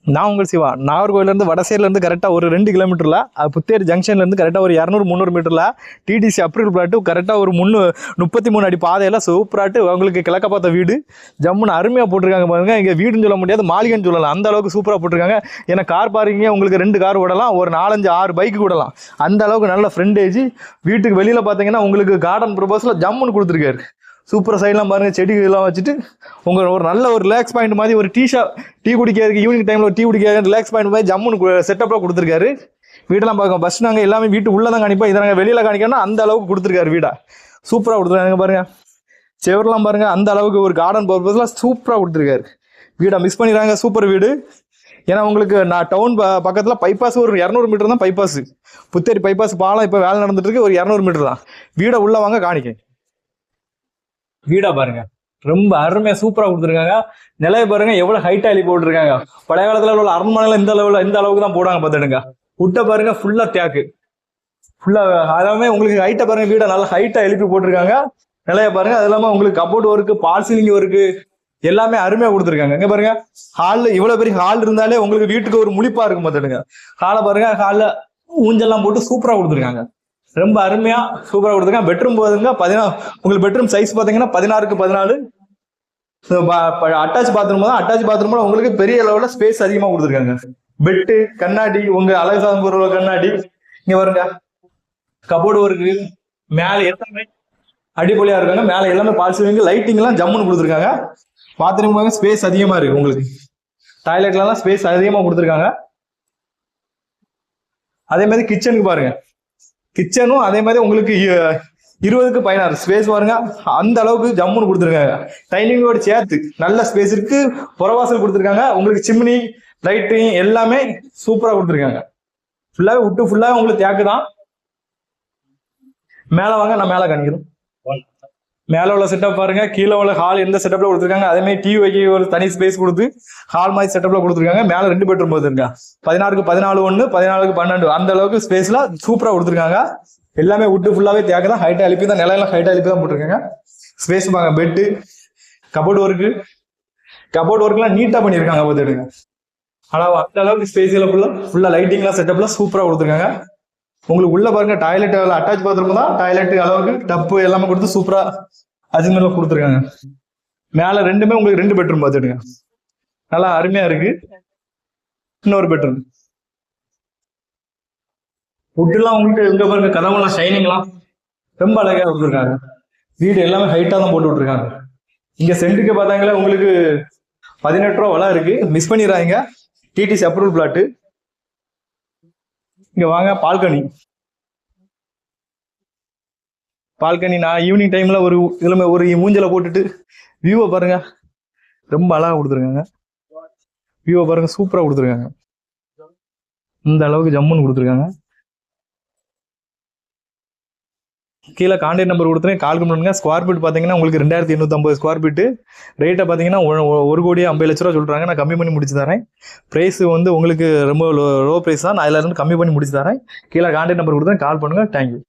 நான் உங்கள் சிவா. நாகர்கோவிலேருந்து வடசேரிலேருந்து கரெக்டாக ஒரு 2 கிலோமீட்டரில், புத்தேரி ஜங்ஷன்லேருந்து கரெக்டாக ஒரு 200-300 மீட்டரில் டிடிசி அப்ரூவல் பிளாட்டு கரெக்டாக ஒரு 33 அடி பாதையில் சூப்பராட்டு உங்களுக்கு கிழக்க பார்த்த வீடு ஜம்முன்னு அருமையாக போட்டிருக்காங்க பாருங்கள். இங்கே வீடுன்னு சொல்ல முடியாது, மாளிகைன்னு சொல்லலாம், அந்த அளவுக்கு சூப்பராக போட்டிருக்காங்க. ஏன்னா கார் பார்க்கிங்கே உங்களுக்கு 2 கார் விடலாம், ஒரு 4-5-6 பைக்கு விடலாம், அந்த அளவுக்கு நல்ல ஃப்ரண்டேஜ். வீட்டுக்கு வெளியில் பார்த்தீங்கன்னா உங்களுக்கு கார்டன் ப்ரொபோஸில் ஜம்முன்னு கொடுத்துருக்காரு. சூப்பர் சைட்லாம் பாருங்கள், செடிகள்லாம் வச்சுட்டு உங்கள் ஒரு நல்ல ஒரு ரிலாக்ஸ் பாயிண்ட் மாதிரி ஒரு டீ குடிக்கிறதுக்கு ஈவினிங் டைமில் ஒரு டீ குடிக்க ரிலாக்ஸ் பாயிண்ட் மாதிரி ஜம்முன்னு செட்டப்பில் கொடுத்துருக்காரு. வீடெல்லாம் பார்க்க பஸ் நாங்கள் எல்லாமே வீட்டு உள்ளே தான் காணிப்போம், இதை நாங்கள் வெளியில் காணிக்கணும்னா அந்த அளவுக்கு கொடுத்துருக்காரு. வீடா சூப்பராக கொடுத்துருக்காங்க பாருங்கள். செவரெலாம் பாருங்கள், அந்த அளவுக்கு ஒரு கார்டன் பர்பஸில் சூப்பராக கொடுத்துருக்காரு. வீடை மிஸ் பண்ணிடுறாங்க, சூப்பர் வீடு. ஏன்னா உங்களுக்கு நான் டவுன் பக்கத்தில் பைபாஸ் ஒரு 200 மீட்டர் தான் பைபாஸ், புத்தேரி பைபாஸ் பாலம் இப்போ வேலை நடந்துட்டு இருக்கு, ஒரு 200 மீட்டர் தான். வீடை உள்ள வாங்க காணிக்க. வீடா பாருங்க, ரொம்ப அருமையா சூப்பரா கொடுத்துருக்காங்க. நிலைய பாருங்க எவ்வளவு ஹைட்டா எழுப்பி போட்டுருக்காங்க. பழைய காலத்துல உள்ள அரண்மனையில இந்த அளவுக்கு தான் போடாங்க பார்த்துடுங்க. உட்டை பாருங்க ஃபுல்லா தேக்கு, ஃபுல்லா அதாவே உங்களுக்கு ஹைட்டா பாருங்க. வீடை நல்லா ஹைட்டா எழுப்பி போட்டிருக்காங்க. நிலைய பாருங்க, அது இல்லாம உங்களுக்கு கபோர்ட் ஒர்க்கு, பால் சீலிங் ஒர்க்கு எல்லாமே அருமையா கொடுத்துருக்காங்க. இங்க பாருங்க, ஹால்ல இவ்வளவு பெரிய ஹால் இருந்தாலே உங்களுக்கு வீட்டுக்கு ஒரு முழிப்பா இருக்கும் பார்த்துடுங்க. ஹாலை பாருங்க, ஹால்ல ஊஞ்செல்லாம் போட்டு சூப்பரா கொடுத்துருக்காங்க. ரொம்ப அருமையா சூப்பரா கொடுத்துருக்காங்க. பெட்ரூம் போதுங்க 14, உங்களுக்கு பெட்ரூம் சைஸ் பாத்தீங்கன்னா 16க்கு 14. அட்டாச் பாத்ரூம் தான். அட்டாச் பாத்ரூம் உங்களுக்கு பெரிய லெவல்ல ஸ்பேஸ் அதிகமா கொடுத்துருக்காங்க. பெட்டு, கண்ணாடி, உங்க அழகு சாதம் பொருள் கண்ணாடி, இங்க வருங்க கபோர்டு ஒர்க்கு, மேல எல்லாமே அடிப்பொலியா இருக்காங்க. மேல எல்லாமே பால் சீலிங், லைட்டிங் எல்லாம் ஜம்முன்னு கொடுத்துருக்காங்க. பாத்ரூம் ஸ்பேஸ் அதிகமா இருக்கு உங்களுக்கு. டாய்லெட்ல எல்லாம் ஸ்பேஸ் அதிகமா கொடுத்துருக்காங்க. அதே மாதிரி கிச்சனுக்கு பாருங்க, கிச்சனும் அதே மாதிரி உங்களுக்கு 20க்கு 16 ஸ்பேஸ் பாருங்க, அந்த அளவுக்கு ஜம்முன்னு கொடுத்துருக்காங்க. டைனிங்கோட சேர்த்து நல்ல ஸ்பேஸ் இருக்கு. புறவாசல் கொடுத்துருக்காங்க. உங்களுக்கு சிம்னி, லைட்டிங் எல்லாமே சூப்பரா கொடுத்துருக்காங்க. ஃபுல்லாவே விட்டு ஃபுல்லாவே உங்களுக்கு தேக்கு தான். மேல வாங்க, நான் மேல காணிக்கிறேன். மேல உள்ள செட்டப் பாருங்க, கீழே உள்ள ஹால் எந்த செட்டப்ல கொடுத்துருக்காங்க. அதே மாதிரி டிவி வைக்க ஒரு தனி ஸ்பேஸ் கொடுத்து ஹால் மாதிரி செட்டப்ல கொடுத்துருக்காங்க. மேல 2 பெட்ரூம் போதுருங்க, 16க்கு 14 1, 14க்கு 12, அந்த அளவுக்கு ஸ்பேஸ்ல சூப்பரா கொடுத்துருக்காங்க. எல்லாமே விட்டு ஃபுல்லாவே தேக்க தான், ஹைட்டா எழுப்பி தான், நிலையெல்லாம் ஹைட்டா எழுப்பி தான் போட்டிருக்காங்க. ஸ்பேஸ் பாருங்க, பெட்டு, கபோர்டு ஒர்க்லாம் நீட்டா பண்ணியிருக்காங்க பார்த்துடுங்க. ஆனா அந்த அளவுக்கு ஸ்பேஸ்ல ஃபுல்லா லைட்டிங்லாம் செட்டப்லாம் சூப்பரா கொடுத்துருக்காங்க. உங்களுக்கு உள்ள பாருங்க, டாய்லெட் அட்டாச் பாத்ரூம் தான். டாய்லெட் அளவுக்கு டப்பு எல்லாமே கொடுத்து சூப்பரா அஜ்மீர்ல கொடுத்துருக்காங்க. மேல ரெண்டுமே உங்களுக்கு 2 பெட்ரூம் பார்த்துடுங்க, நல்லா அருமையா இருக்கு. இன்னொரு பெட்ரூம் ஃபுட்டுலாம் உங்களுக்கு எங்க பாருங்க, கதவெல்லாம் ஷைனிங்லாம் ரொம்ப அழகா கொடுத்துருக்காங்க. வீடு எல்லாமே ஹைட்டா தான் போட்டு விட்டுருக்காங்க. இங்க சென்ட்டுக்கு பார்த்தாங்களே உங்களுக்கு 18 ரூபா விலை இருக்கு, மிஸ் பண்ணிடுறாங்க. DTC approval plot. இங்க வாங்க, பால்கனி நான் ஈவினிங் டைம்ல ஒரு மூஞ்சல போட்டுட்டு வியூவை பாருங்க, ரொம்ப அழகா கொடுத்துருக்காங்க. வியூவை பாருங்க, சூப்பரா கொடுத்துருக்காங்க. இந்த அளவுக்கு ஜம்முன்னு கொடுத்துருக்காங்க. கீழே கான்டாக்ட் நம்பர் கொடுத்துருங்க, கால் பண்ணுங்க. ஸ்கொயர் ஃபீட் பார்த்தீங்கன்னா உங்களுக்கு 2850 ஸ்கொயர் ஃபீட்டு. ரேட்டை பார்த்தீங்கன்னா 1,50,00,000 சொல்றாங்க. நான் கம்மி பண்ணி முடிச்சு தரேன். பிரைஸ் வந்து உங்களுக்கு ரொம்ப லோ பிரைஸ் தான், நான் இதுல இருந்து கம்மி பண்ணி முடிச்சு தரேன். கீழே கான்டாக்ட் நம்பர் கொடுத்துருங்க, கால் பண்ணுங்க. தேங்க்யூ.